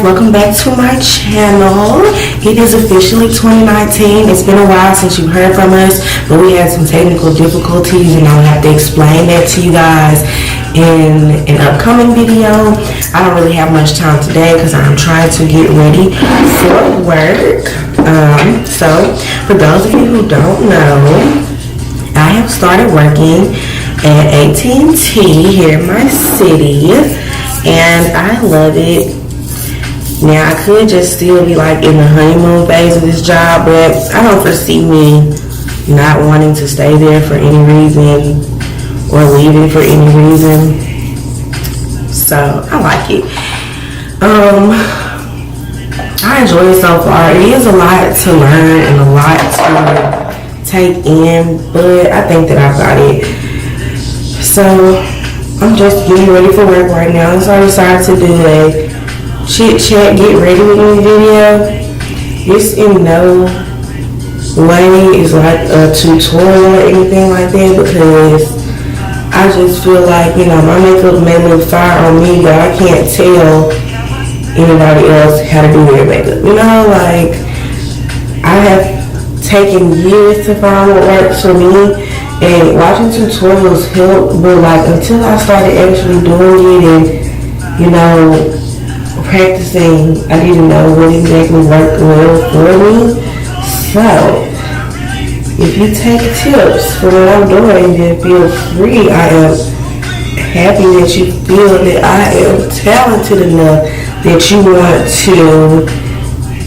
welcome back to my channel. It is officially 2019. It's been a while since you've heard from us, but we had some technical difficulties and I'll have to explain that to you guys in an upcoming video. I don't really have much time today because I'm trying to get ready for work. So for those of you who don't know, I have started working at AT&T here in my city and I love it. Now, I could just still be like in the honeymoon phase of this job, but I don't foresee me not wanting to stay there for any reason or leaving for any reason. So, I like it. I enjoy it so far. It is a lot to learn and a lot to take in, but I think that I've got it. So, I'm just getting ready for work right now. So I decided to do a chit chat, get ready with me video. This in no way is like a tutorial or anything like that, because I just feel like, you know, my makeup may look fire on me, but I can't tell anybody else how to do their makeup. You know, like, I have taken years to find what works for me, and watching tutorials help, but like until I started actually doing it and, you know, practicing, I didn't know what exactly worked well for me. So if you take tips from what I'm doing, then feel free. I am happy that you feel that I am talented enough that you want to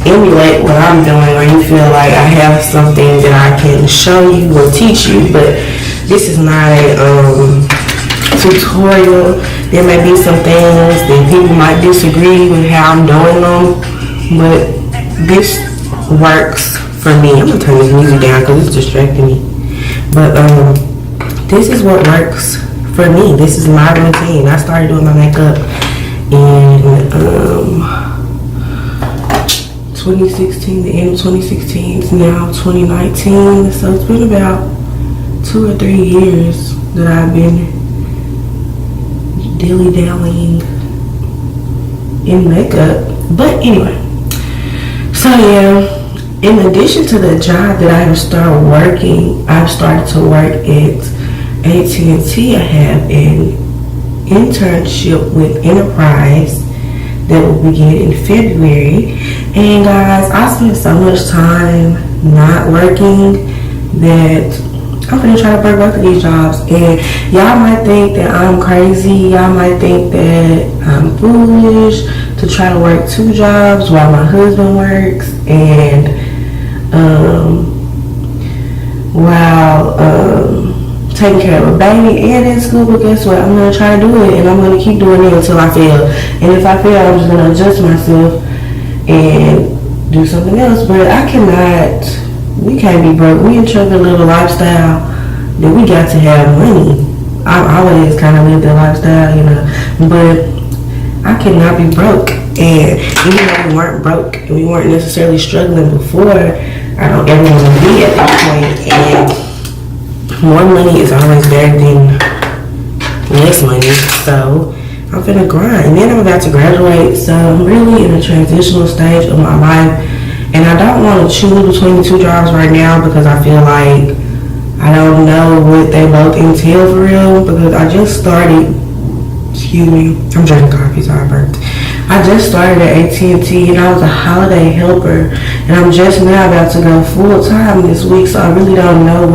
emulate what I'm doing, or you feel like I have something that I can show you or teach you. But this is not a tutorial. There may be some things that people might disagree with how I'm doing them, but this works for me. I'm gonna turn this music down because it's distracting me. But this is what works for me. This is my routine. I started doing my makeup in 2016, the end of 2016. It's now 2019, so it's been about 2 or 3 years that I've been dilly-dallying in makeup. But anyway, so yeah, in addition to the job that I have started working, I've started to work at AT&T. I have an internship with Enterprise that will begin in February. And guys, I spent so much time not working that I'm gonna try to work both of these jobs. And y'all might think that I'm crazy. Y'all might think that I'm foolish to try to work 2 jobs while my husband works and while taking care of a baby and in school. But guess what? I'm gonna try to do it, and I'm gonna keep doing it until I fail. And if I fail, I'm just gonna adjust myself and do something else. But I cannot. We can't be broke. We in a little lifestyle that we got to have money. I've always kind of lived that lifestyle, you know. But I cannot be broke. And even though we weren't broke and we weren't necessarily struggling before, I don't ever want to be at that point. And more money is always better than less money. So I'm finna grind. And then I'm about to graduate. So I'm really in a transitional stage of my life. And I don't want to choose between the 2 jobs right now because I feel like I don't know what they both entail for real, because I just started, excuse me, I'm drinking coffee, so I burped. I just started at AT&T and I was a holiday helper, and I'm just now about to go full time this week, so I really don't know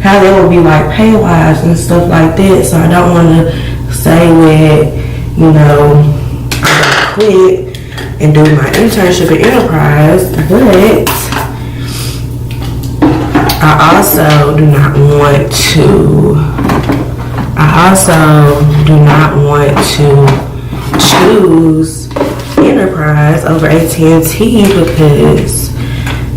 how that would be like pay wise and stuff like that. So I don't want to say that, you know, I quit and do my internship at Enterprise, but I also do not want to choose Enterprise over AT&T because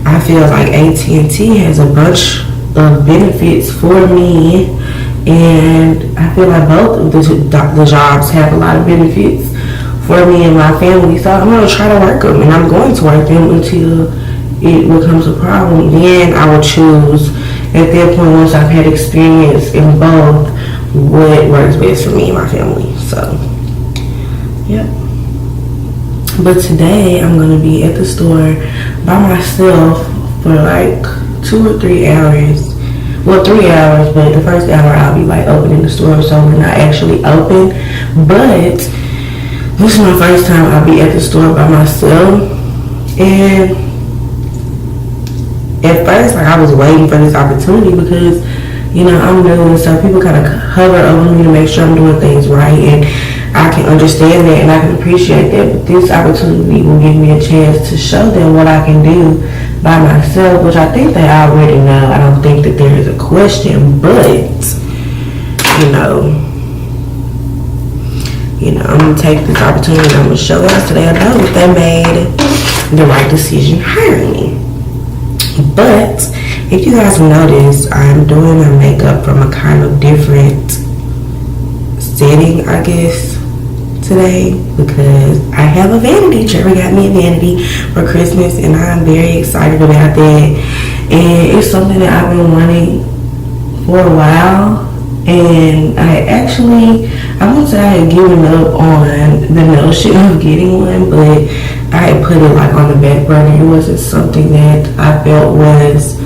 I feel like AT&T has a bunch of benefits for me, and I feel like both of the jobs have a lot of benefits for me and my family. So I'm going to try to work them, and I'm going to work them until it becomes a problem. Then I will choose at that point, once I've had experience in both, what works best for me and my family. So, yep. But today I'm gonna be at the store by myself for like 2 or 3 hours. Well, 3 hours, but the first hour I'll be like opening the store, so we're not actually open. But this is my first time I'll be at the store by myself. And at first, like, I was waiting for this opportunity because, you know, I'm new, and so people kind of hover over me to make sure I'm doing things right, and I can understand that and I can appreciate that. But this opportunity will give me a chance to show them what I can do by myself, which I think they already know. I don't think that there is a question, but you know, I'm gonna take this opportunity and I'm gonna show them so they know that they made the right decision hiring me. But if you guys notice, I'm doing my makeup from a kind of different setting, I guess, today, because I have a vanity. Trevor got me a vanity for Christmas, and I'm very excited about that. And it's something that I've been wanting for a while. And I won't say I had given up on the notion of getting one, but I had put it like on the back burner. It wasn't something that I felt was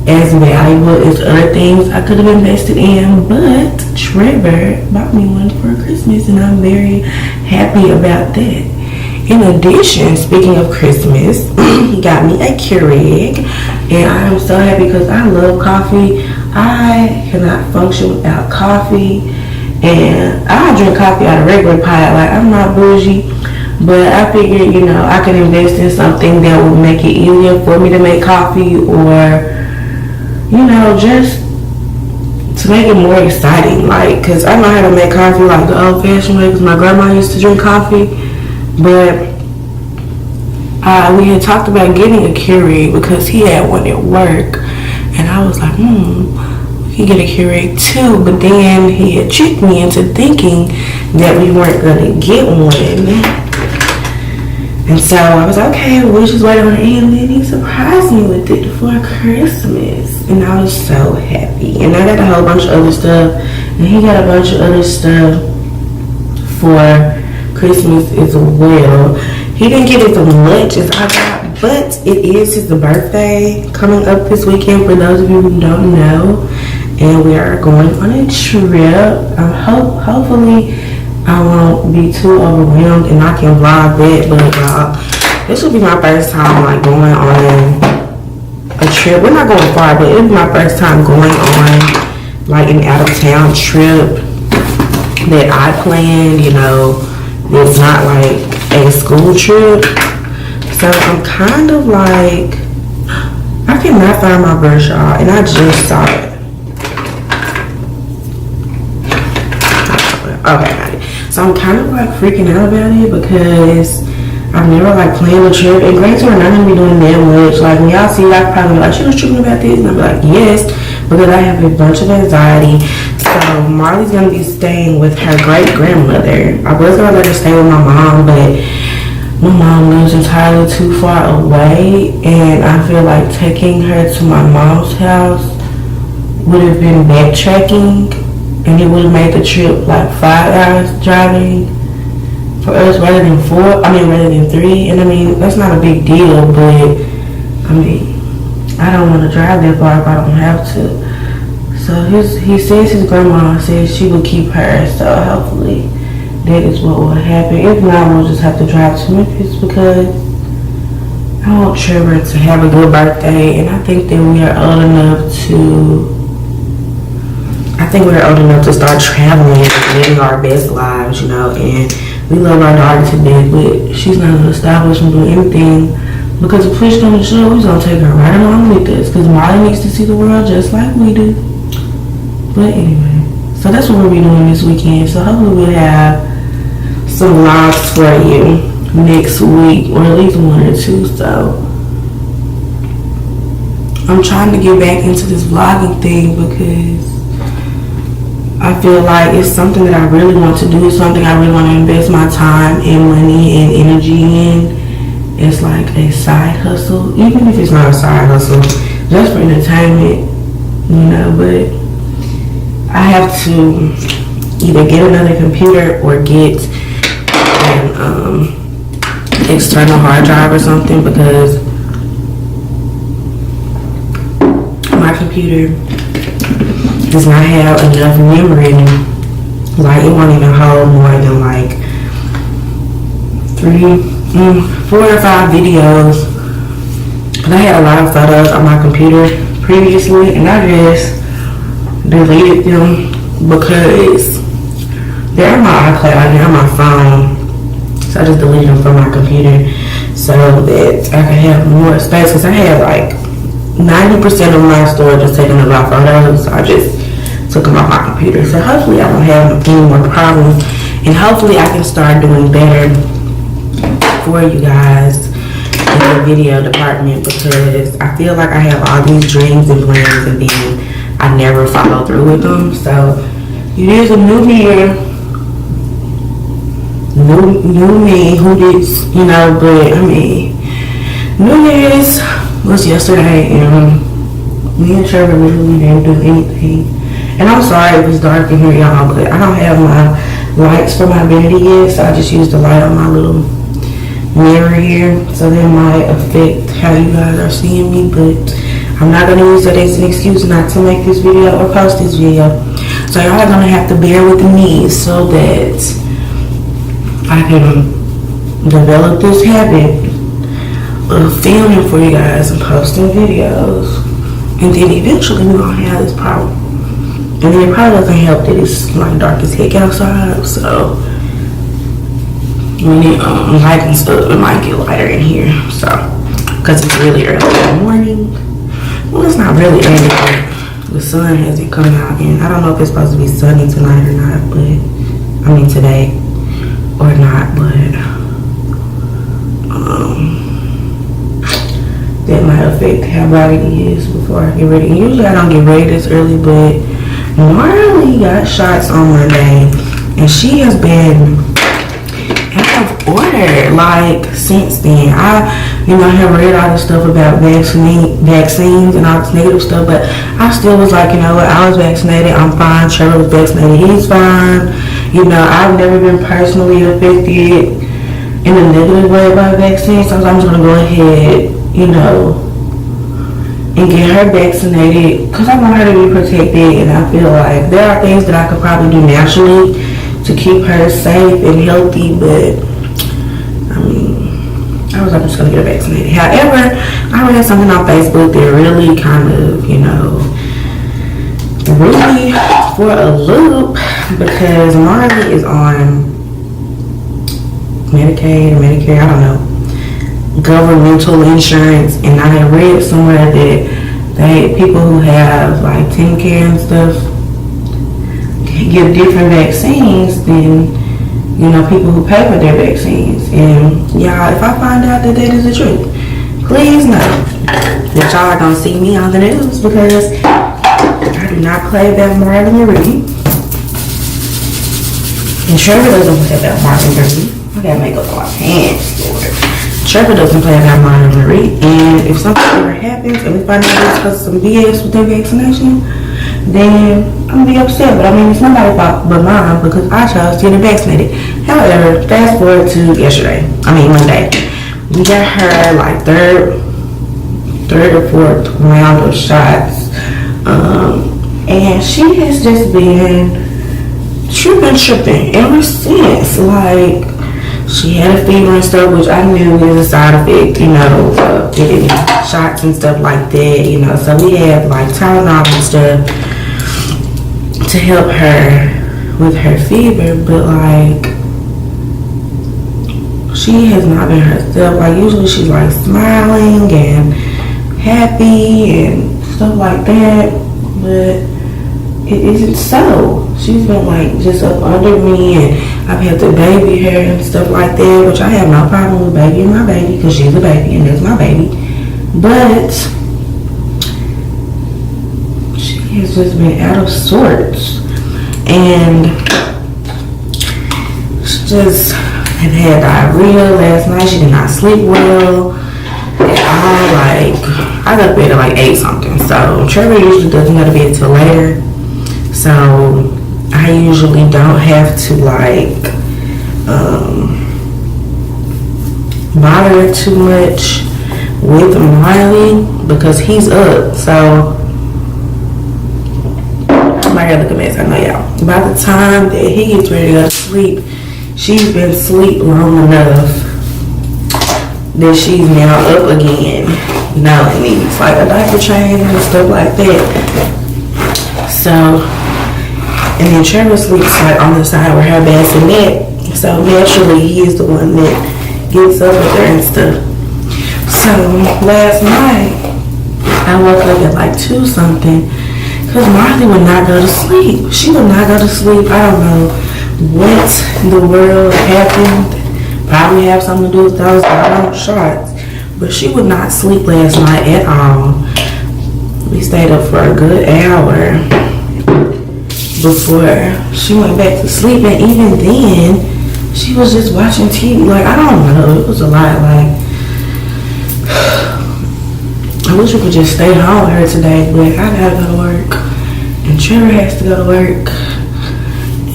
as valuable as other things I could have invested in. But Trevor bought me one for Christmas, and I'm very happy about that. In addition, speaking of Christmas, he got me a Keurig, and I am so happy because I love coffee. I cannot function without coffee, and I drink coffee out of regular pot. Like, I'm not bougie, but I figured, you know, I could invest in something that would make it easier for me to make coffee, or, you know, just to make it more exciting. Like, because I know how to make coffee like the old-fashioned way, because my grandma used to drink coffee. But we had talked about getting a Keurig because he had one at work, and I was like, we could get a Keurig too. But then he had tricked me into thinking that we weren't gonna get one, and so I was like, okay, we'll just wait on it. And then he surprised me with it for Christmas, and I was so happy. And I got a whole bunch of other stuff, and he got a bunch of other stuff for Christmas as well. He didn't get as much as I got, but it is his birthday coming up this weekend, for those of you who don't know, and we are going on a trip. Hopefully I won't be too overwhelmed and I can vlog that, but this will be my first time like going on a trip. We're not going far, but it'll be my first time going on like an out of town trip that I planned, you know. It's not like a school trip, so I'm kind of like, I cannot find my brush, y'all, and I just saw it. Okay, so I'm kind of like freaking out about it because I've never like planned a trip, and granted, we're not gonna be doing that much. Like, when y'all see, y'all probably be like, she was tripping about this, and I'll be like, yes, because I have a bunch of anxiety. So Marley's gonna be staying with her great grandmother. I was gonna let her stay with my mom, but my mom lives entirely too far away, and I feel like taking her to my mom's house would have been backtracking, and it would have made the trip like 5 hours driving for us rather than 3. And I mean, that's not a big deal, but I mean, I don't want to drive that far if I don't have to. So he says his grandma says she will keep her, so hopefully that is what will happen. If not, we'll just have to drive to Memphis because I want Trevor to have a good birthday, and I think that we are old enough to start traveling and living our best lives, you know. And we love our daughter to death, but she's not gonna stop us from doing anything, because if push comes to shove, we're gonna take her right along with us, because Molly needs to see the world just like we do. But anyway, so that's what we'll be doing this weekend. So hopefully we'll have some vlogs for you next week, or at least 1 or 2. So I'm trying to get back into this vlogging thing because I feel like it's something that I really want to do. It's something I really want to invest my time and money and energy in. It's like a side hustle, even if it's not a side hustle, just for entertainment, you know. But I have to either get another computer or get a an external hard drive or something, because my computer does not have enough memory. Like, it won't even hold more than like 4 or 5 videos. But I had a lot of photos on my computer previously, and I just deleted them because they're on my iCloud, they're on my phone. So I just deleted them from my computer so that I could have more space, because I had like 90% of my storage was taken up by photos. So I just took them off my computer. So hopefully I don't have any more problems, and hopefully I can start doing better for you guys in the video department, because I feel like I have all these dreams and plans and then I never follow through with them. So it is a new year, new me, who did, you know, but I mean, New Year's was yesterday, and me and Trevor literally didn't do anything. And I'm sorry if it's dark in here, y'all, but I don't have my lights for my vanity yet, so I just used the light on my little mirror here, so that might affect how you guys are seeing me, but I'm not going to use that as an excuse not to make this video or post this video. So y'all are going to have to bear with me so that I can develop this habit of filming for you guys and posting videos, and then eventually we're going to have this problem. And then it probably doesn't help that it's like dark as heck outside, so when it lightens up, it might get lighter in here. So, because it's really early in the morning. Well, it's not really early, but the sun hasn't come out, and I don't know if it's supposed to be sunny tonight or not, but I mean today or not, but that might affect how bright it is before I get ready. And usually I don't get ready this early, but Marley got shots on Monday, and she has been out of order like since then. I have read all this stuff about vaccines and all this negative stuff, but I still was like, you know what, I was vaccinated, I'm fine. Trevor was vaccinated, he's fine. I've never been personally affected in a negative way by vaccines, so I'm just gonna go ahead, and get her vaccinated, because I want her to be protected, and I feel like there are things that I could probably do naturally to keep her safe and healthy, but I mean, I was like, I'm just gonna get her vaccinated. However, I read something on Facebook that really kind of, threw me for a loop, because Marley is on Medicaid or Medicare, I don't know, governmental insurance, and I had read somewhere that people who have like Daycares and stuff get different vaccines than people who pay for their vaccines. And y'all, if I find out that is the truth, please know that y'all are gonna see me on the news, because I do not play about Marley Marie, and Trevor doesn't play about Marley Marie. I gotta make up on my pants, Lord. Trevor doesn't play about Marley Marie, and if something ever happens and we find out it's because of some BS with their vaccination, then I'm gonna be upset. But I mean, it's nobody's fault but mine, because I chose to get vaccinated. However, fast forward to Monday, we got her like third or fourth round of shots, and she has just been tripping ever since. Like, she had a fever and stuff, which I knew was a side effect, of getting shots and stuff like that, So we had like Tylenol and stuff to help her with her fever, but like, she has not been herself. Like, usually she's like smiling and happy and stuff like that, but it isn't so. She's been like just up under me, and I've had to baby her and stuff like that, which I have no problem with babying my baby, because she's a baby and that's my baby. But she has just been out of sorts, and she just had diarrhea last night. She did not sleep well at all. Like, I got to bed at like 8 something. So Trevor usually doesn't go to bed till later, so I usually don't have to like bother her too much with Marley because he's up. So my hair look a mess, I know y'all. By the time that he gets ready to go to sleep, she's been asleep long enough that she's now up again. Now it needs like a diaper change and stuff like that. So, and then Trevor sleeps like on the side where her bassinet. So naturally he is the one that gets up with her and stuff. So last night I woke up at like 2 something because Marley would not go to sleep. She would not go to sleep. I don't know what in the world happened. Probably have something to do with those shots. But she would not sleep last night at all. We stayed up for a good hour before she went back to sleep. And even then, she was just watching TV. Like, I don't know. It was a lot. Like, I wish we could just stay home with her today. But I gotta go to work. And Trevor has to go to work.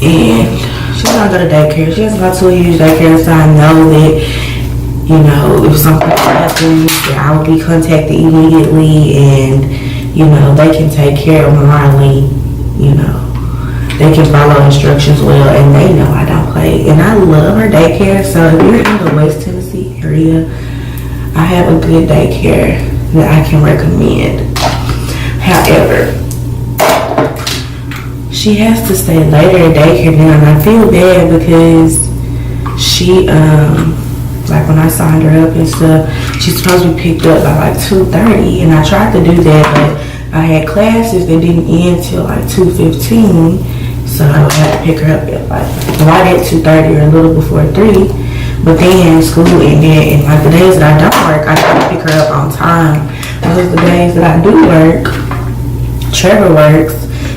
And she's not going to daycare. She has about 2 years daycare, so I know that, you know, if something happens, that I will be contacted immediately, and, you know, they can take care of Marley, you know. They can follow instructions well, and they know I don't play. And I love her daycare, so if you're in the West Tennessee area, I have a good daycare that I can recommend. However, she has to stay later at daycare now, and I feel bad because she, like when I signed her up and stuff, she's supposed to be picked up by like 2:30, and I tried to do that, but I had classes that didn't end till like 2:15, so I would have to pick her up at like right at 2:30 or a little before 3. But then school ended, and like the days that I don't work, I try to pick her up on time. Because the days that I do work, Trevor works,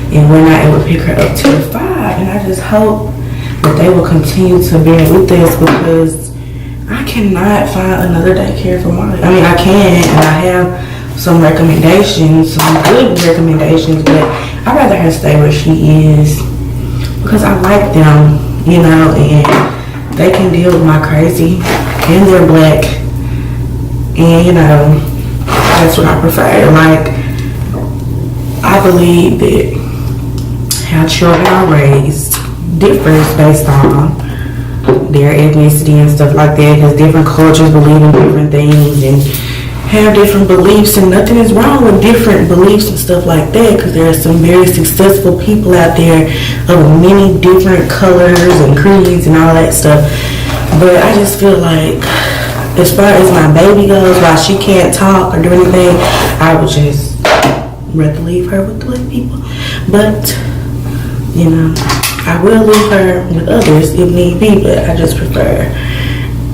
and we're not able to pick her up till 5. And I just hope that they will continue to bear with us, because I cannot find another daycare for Marley. I mean, I can, and I have some recommendations, some good recommendations, but I'd rather her stay where she is because I like them, you know, and they can deal with my crazy, and they're black, and, you know, that's what I prefer. Like, I believe that how children are raised differs based on their ethnicity and stuff like that, because different cultures believe in different things and have different beliefs, and nothing is wrong with different beliefs and stuff like that, because there are some very successful people out there of many different colors and creeds and all that stuff. But I just feel like, as far as my baby goes, while she can't talk or do anything, I would just rather leave her with the black people. But, you know, I will leave her with others if need be, but I just prefer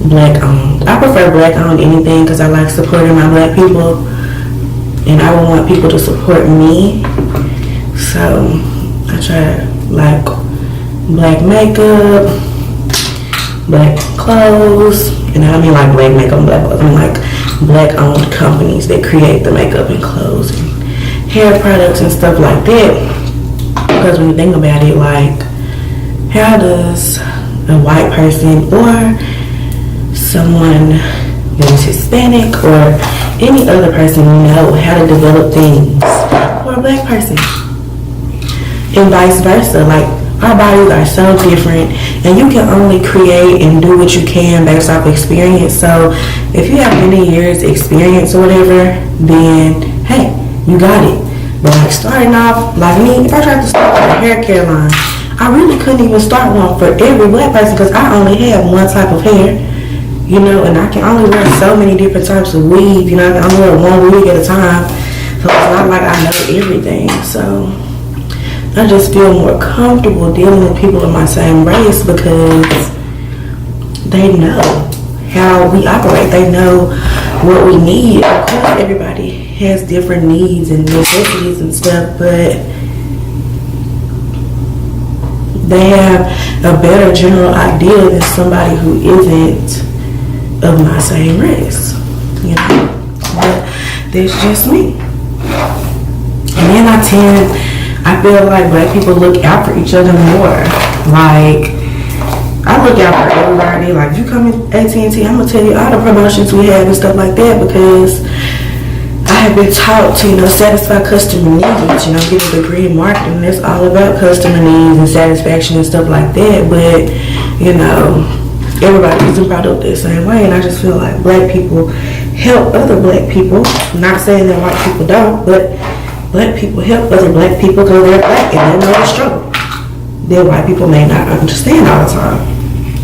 black owned. I prefer black owned anything because I like supporting my black people, and I would want people to support me. So I try like black makeup, black clothes, and I don't mean like black makeup and black clothes. I mean like black owned companies that create the makeup and clothes and hair products and stuff like that. Because when you think about it, like, how does a white person or someone that is Hispanic or any other person know how to develop things for a black person? And vice versa. Like, our bodies are so different, and you can only create and do what you can based off experience. So if you have many years experience or whatever, then hey, you got it. But like starting off, like me, if I tried to start with a hair care line, I really couldn't even start one for every black person because I only have one type of hair, you know, and I can only wear so many different types of weave, you know, I can only wear one wig at a time. So it's not like I know everything. So I just feel more comfortable dealing with people of my same race because they know how we operate. They know what we need. Of course, everybody has different needs and necessities and stuff, but they have a better general idea than somebody who isn't of my same race, you know. But that's just me. And then I feel like black people look out for each other more. Like, I look out for everybody. Like, if you come in AT&T, I'm gonna tell you all the promotions we have and stuff like that, because I have been taught to, satisfy customer needs, get a degree in marketing. That's all about customer needs and satisfaction and stuff like that. But, everybody using product the same way, and I just feel like black people help other black people. I'm not saying that white people don't, but black people help other black people because they're black and they know the struggle that white people may not understand all the time.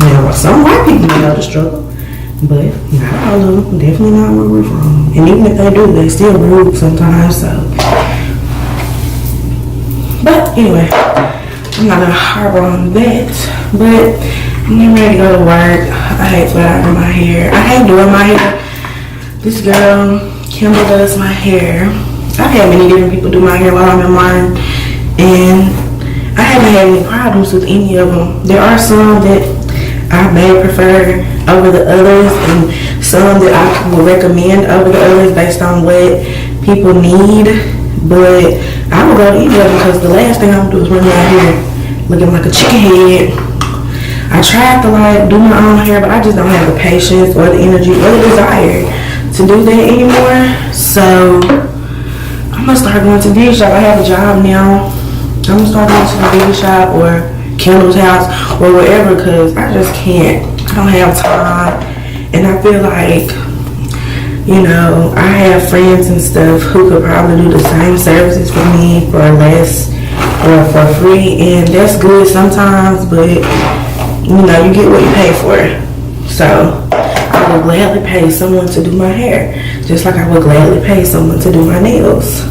Now, some white people may know the struggle, but not all of them. Definitely not where we're from. And even if they do, they still rude sometimes. So, but anyway, I'm not gonna harbor on that. But I'm getting ready to go to work. I hate flat ironing my hair. I hate doing my hair. This girl, Kimber, does my hair. I've had many different people do my hair while I'm in mine, and I haven't had any problems with any of them. There are some that I may prefer over the others, and some that I will recommend over the others based on what people need. But I will go to either of them, because the last thing I'm gonna do is run my hair looking like a chicken head. I tried to do my own hair, but I just don't have the patience or the energy or the desire to do that anymore. So I'm gonna start going to the beauty shop. I have a job now. I'm gonna start going to the beauty shop or Kendall's house or wherever, because I just can't. I don't have time. And I feel like, I have friends and stuff who could probably do the same services for me for less or for free, and that's good sometimes, but you get what you pay for. So I would gladly pay someone to do my hair, just like I would gladly pay someone to do my nails.